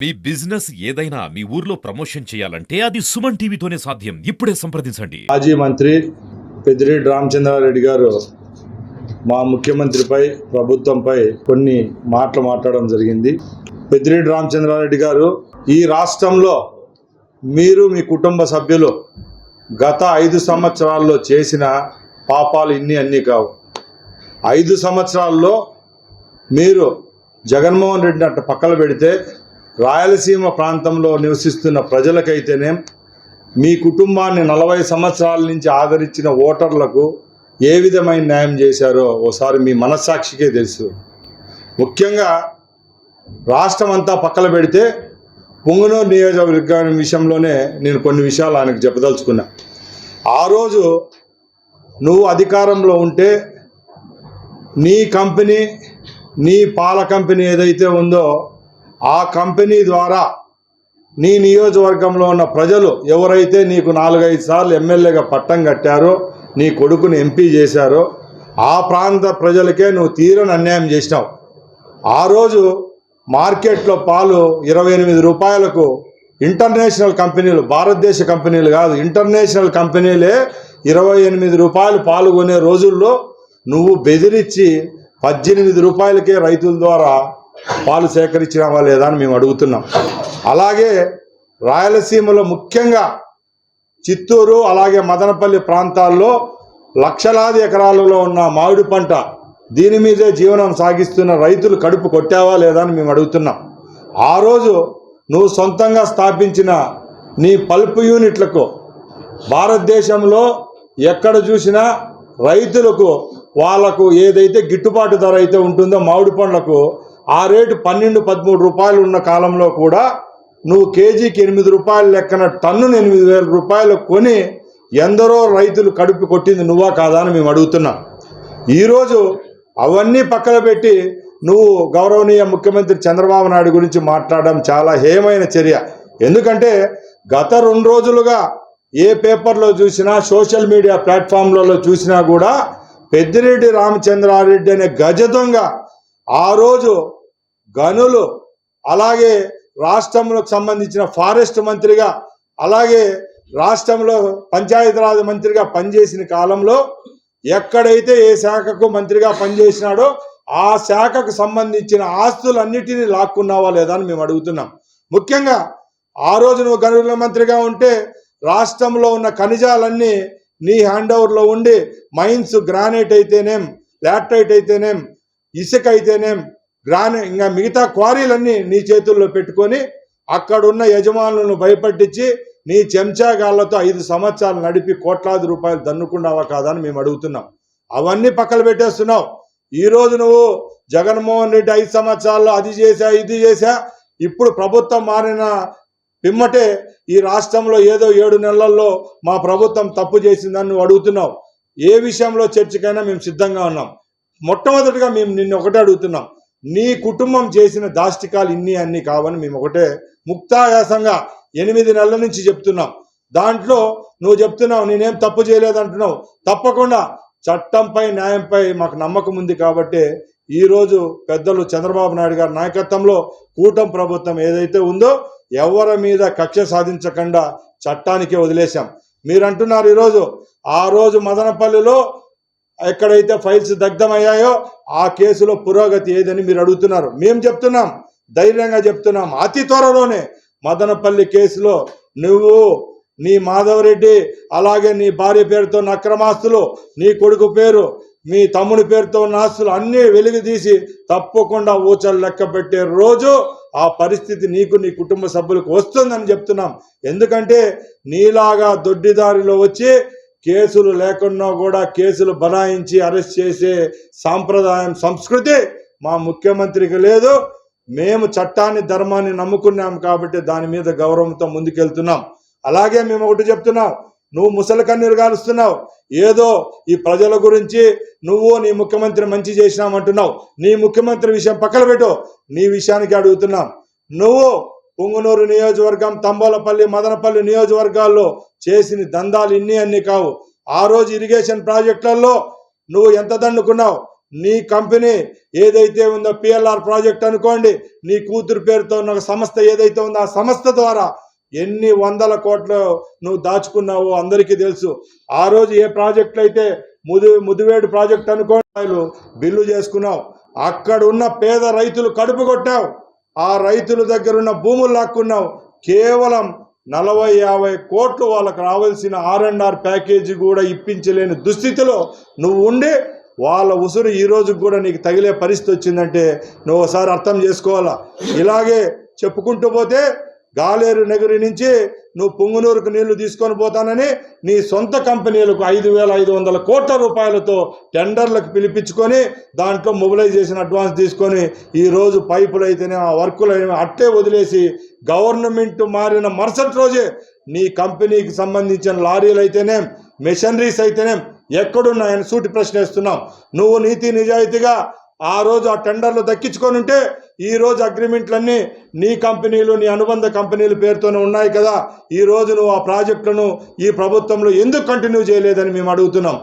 మీ business ఏదైనా మీ ఊర్లో promotion చేయాలంటే అది సుమన్ టీవీతోనే సాధ్యం. ఇప్పుడే సంప్రదించండి. మాజీ మంత్రి పెద్దిరెడ్డి రామచంద్రారెడ్డి గారు మా ముఖ్యమంత్రిపై ప్రభుత్వంపై కొన్ని మాటలు మాట్లాడడం జరిగింది. పెద్దిరెడ్డి రామచంద్రారెడ్డి గారు, ఈ రాష్ట్రంలో మీరు మీ కుటుంబ సభ్యులు గత 5 సంవత్సరాల్లో చేసిన పాపాలు అన్నీ కావు. 5 సంవత్సరాల్లో మీరు జగన్మోహన్ రెడ్డిని అట్ట పక్కన పెడితే రాయలసీమ ప్రాంతంలో నివసిస్తున్న ప్రజలకైతేనే మీ కుటుంబాన్ని 40 సంవత్సరాల నుంచి ఆదరించిన ఓటర్లకు ఏ విధమైన న్యాయం చేశారో ఒకసారి మీ మనస్సాక్షికే తెలుసు. ముఖ్యంగా రాష్ట్రం అంతా పక్కన పెడితే పుంగనూరు నియోజకవర్గం విషయంలోనే నేను కొన్ని విషయాలు ఆయనకు చెప్పదలుచుకున్నా. ఆ రోజు నువ్వు అధికారంలో ఉంటే నీ కంపెనీ, నీ పాల కంపెనీ ఏదైతే ఉందో ఆ కంపెనీ ద్వారా నీ నియోజకవర్గంలో ఉన్న ప్రజలు ఎవరైతే నీకు 4-5 సార్లు ఎమ్మెల్యేగా పట్టం కట్టారో, నీ కొడుకుని ఎంపీ చేశారో ఆ ప్రాంత ప్రజలకే నువ్వు తీరని అన్యాయం చేసినావు. ఆ రోజు మార్కెట్లో పాలు 28 రూపాయలకు ఇంటర్నేషనల్ కంపెనీలు, భారతదేశ కంపెనీలు కాదు, ఇంటర్నేషనల్ కంపెనీలే 28 రూపాయలు పాలు కొనే రోజుల్లో నువ్వు బెదిరించి 18 రూపాయలకే రైతుల ద్వారా పాలు సేకరించినావా లేదా అని మేము అడుగుతున్నాం. అలాగే రాయలసీమలో ముఖ్యంగా చిత్తూరు అలాగే మదనపల్లి ప్రాంతాల్లో లక్షలాది ఎకరాలలో ఉన్న మామిడి పంట, దీని మీదే జీవనం సాగిస్తున్న రైతులు కడుపు కొట్టావా లేదా అని మేము అడుగుతున్నాం. ఆ రోజు నువ్వు సొంతంగా స్థాపించిన నీ పల్ప్ యూనిట్లకు భారతదేశంలో ఎక్కడ చూసినా రైతులకు వాళ్లకు ఏదైతే గిట్టుబాటు ధర అయితే ఉంటుందో మామిడి పండ్లకు ఆ రేటు 12-13 రూపాయలు ఉన్న కాలంలో కూడా నువ్వు కేజీకి 8 రూపాయలు లెక్కన టన్నును 8,000 రూపాయలు కొని ఎందరో రైతులు కడుపు కొట్టింది నువ్వా కాదా అని మేము అడుగుతున్నాం. ఈరోజు అవన్నీ పక్కన పెట్టి నువ్వు గౌరవనీయ ముఖ్యమంత్రి చంద్రబాబు నాయుడు గురించి మాట్లాడడం చాలా హేయమైన చర్య. ఎందుకంటే గత 2 రోజులుగా ఏ పేపర్లో చూసినా, సోషల్ మీడియా ప్లాట్ఫామ్లలో చూసినా కూడా పెద్దిరెడ్డి రామచంద్రారెడ్డి అనే గజ దొంగ ఆ రోజు గనులు, అలాగే రాష్ట్రంలోకి సంబంధించిన ఫారెస్ట్ మంత్రిగా, అలాగే రాష్ట్రంలో పంచాయతీరాజ్ మంత్రిగా పనిచేసిన కాలంలో ఎక్కడైతే ఏ శాఖకు మంత్రిగా పనిచేసినాడో ఆ శాఖకు సంబంధించిన ఆస్తులన్నిటినీ లాక్కున్నావా లేదా అని మేము అడుగుతున్నాం. ముఖ్యంగా ఆ రోజు నువ్వు గనుల మంత్రిగా ఉంటే రాష్ట్రంలో ఉన్న ఖనిజాలన్నీ నీ హ్యాండ్ ఓవర్లో ఉండి మైన్స్, గ్రానైట్ అయితేనేం, లాటరైట్ అయితేనేం, ఇసుక అయితేనేం, ఇంకా మిగతా క్వారీలన్నీ నీ చేతుల్లో పెట్టుకొని అక్కడున్న యజమానులను భయపట్టించి నీ చెంచాగాళ్లతో 5 సంవత్సరాలు నడిపి కోట్లాది రూపాయలు దన్నుకున్నావా కాదా అని మేము అడుగుతున్నాం. అవన్నీ పక్కన పెట్టేస్తున్నావు. ఈరోజు నువ్వు జగన్మోహన్ రెడ్డి 5 సంవత్సరాల్లో అది చేశా, ఇది చేశా, ఇప్పుడు ప్రభుత్వం మారిన పిమ్మటే ఈ రాష్ట్రంలో ఏదో 7 నెలల్లో మా ప్రభుత్వం తప్పు చేసిందని నువ్వు అడుగుతున్నావు. ఏ విషయంలో చర్చకైనా మేము సిద్ధంగా ఉన్నాం. మొట్టమొదటిగా మేము నిన్ను ఒకటే అడుగుతున్నాం, నీ కుటుంబం చేసిన దాష్టికాలు అన్నీ కావని మేము ఒకటే ముక్తాయాసంగా 8 నెలల నుంచి చెప్తున్నాం. దాంట్లో నువ్వు చెప్తున్నావు నేనేం తప్పు చేయలేదంటున్నావు. తప్పకుండా చట్టంపై, న్యాయంపై మాకు నమ్మకం ఉంది కాబట్టి ఈరోజు పెద్దలు చంద్రబాబు నాయుడు గారి నాయకత్వంలో కూటమి ప్రభుత్వం ఏదైతే ఉందో ఎవరి మీద కక్ష సాధించకుండా చట్టానికే వదిలేశాం. మీరు అంటున్నారు ఈరోజు, ఆ రోజు మదనపల్లిలో ఎక్కడైతే ఫైల్స్ దగ్ధమయ్యాయో ఆ కేసులో పురోగతి ఏదని మీరు అడుగుతున్నారు. మేము చెప్తున్నాం, ధైర్యంగా చెప్తున్నాం, అతి త్వరలోనే మదనపల్లి కేసులో నువ్వు, నీ మాధవరెడ్డి, అలాగే నీ భార్య పేరుతో ఉన్న అక్రమాస్తులు, నీ కొడుకు పేరు, మీ తమ్ముడి పేరుతో ఉన్న ఆస్తులు అన్నీ వెలుగుతీసి తప్పకుండా ఊచలు లెక్క పెట్టే రోజు ఆ పరిస్థితి నీకు, నీ కుటుంబ సభ్యులకు వస్తుందని చెప్తున్నాం. ఎందుకంటే నీలాగా దొడ్డిదారిలో వచ్చి కేసులు లేకున్నా కూడా కేసులు బనాయించి అరెస్ట్ చేసే సాంప్రదాయం, సంస్కృతి మా ముఖ్యమంత్రికి లేదు. మేము చట్టాన్ని, ధర్మాన్ని నమ్ముకున్నాం కాబట్టి దాని మీద గౌరవంతో ముందుకెళ్తున్నాం. అలాగే మేము ఒకటి చెప్తున్నాం, నువ్వు ముసలి కన్నీరు గారుస్తున్నావు. ఏదో ఈ ప్రజల గురించి నువ్వు, నీ ముఖ్యమంత్రి మంచి చేసినామంటున్నావు. నీ ముఖ్యమంత్రి విషయం పక్కన పెట్టు, నీ విషయానికి అడుగుతున్నాం. నువ్వు పుంగనూరు నియోజకవర్గం, తంబోలపల్లి, మదనపల్లి నియోజకవర్గాల్లో చేసిన దందాలు అన్నీ కావు. ఆ రోజు ఇరిగేషన్ ప్రాజెక్టులలో నువ్వు ఎంత దండుకున్నావు, నీ కంపెనీ ఏదైతే ఉందో పిఎల్ఆర్ ప్రాజెక్ట్ అనుకోండి, నీ కూతురు పేరుతో ఉన్న ఒక సంస్థ ఏదైతే ఉందో ఆ సంస్థ ద్వారా ఎన్ని వందల కోట్లు నువ్వు దాచుకున్నావో అందరికీ తెలుసు. ఆ రోజు ఏ ప్రాజెక్టులు అయితే ముదివేడు ప్రాజెక్ట్ అనుకోండి బిల్లు చేసుకున్నావు, అక్కడ ఉన్న పేద రైతులు కడుపు కొట్టావు, ఆ రైతుల దగ్గర ఉన్న భూములు లాక్కున్నావు. కేవలం 40-50 కోట్లు వాళ్ళకు రావాల్సిన R&R ప్యాకేజీ కూడా ఇప్పించలేని దుస్థితిలో నువ్వు ఉండి వాళ్ళ ఉసురు ఈ రోజు కూడా నీకు తగిలే పరిస్థితి వచ్చిందంటే నువ్వు ఒకసారి అర్థం చేసుకోవాలా. ఇలాగే చెప్పుకుంటూ పోతే గాలేరు నగరి నుంచి నువ్వు పుంగునూరుకు నీళ్లు తీసుకొని పోతానని నీ సొంత కంపెనీలకు 5,500 కోట్ల రూపాయలతో టెండర్లకు పిలిపించుకొని దాంట్లో మొబిలైజేషన్ అడ్వాన్స్ తీసుకొని ఈరోజు పైపులు అయితేనే ఆ వర్కులు అట్టే వదిలేసి గవర్నమెంట్ మారిన మరుసటి రోజే నీ కంపెనీకి సంబంధించిన లారీలు అయితేనేం మెషనరీస్ అయితేనేం ఎక్కడున్నాయని సూటి ప్రశ్న వేస్తున్నాం. నువ్వు నీతి నిజాయితీగా ఆ రోజు ఆ టెండర్లు దక్కించుకొని ఉంటే ఈ రోజు అగ్రిమెంట్లన్నీ నీ కంపెనీలు నీ అనుబంధ కంపెనీల పేరుతోనే ఉన్నాయి కదా. ఈ రోజు నువ్వు ఆ ప్రాజెక్టులను ఈ ప్రభుత్వంలో ఎందుకు కంటిన్యూ చేయలేదని మేము అడుగుతున్నాం.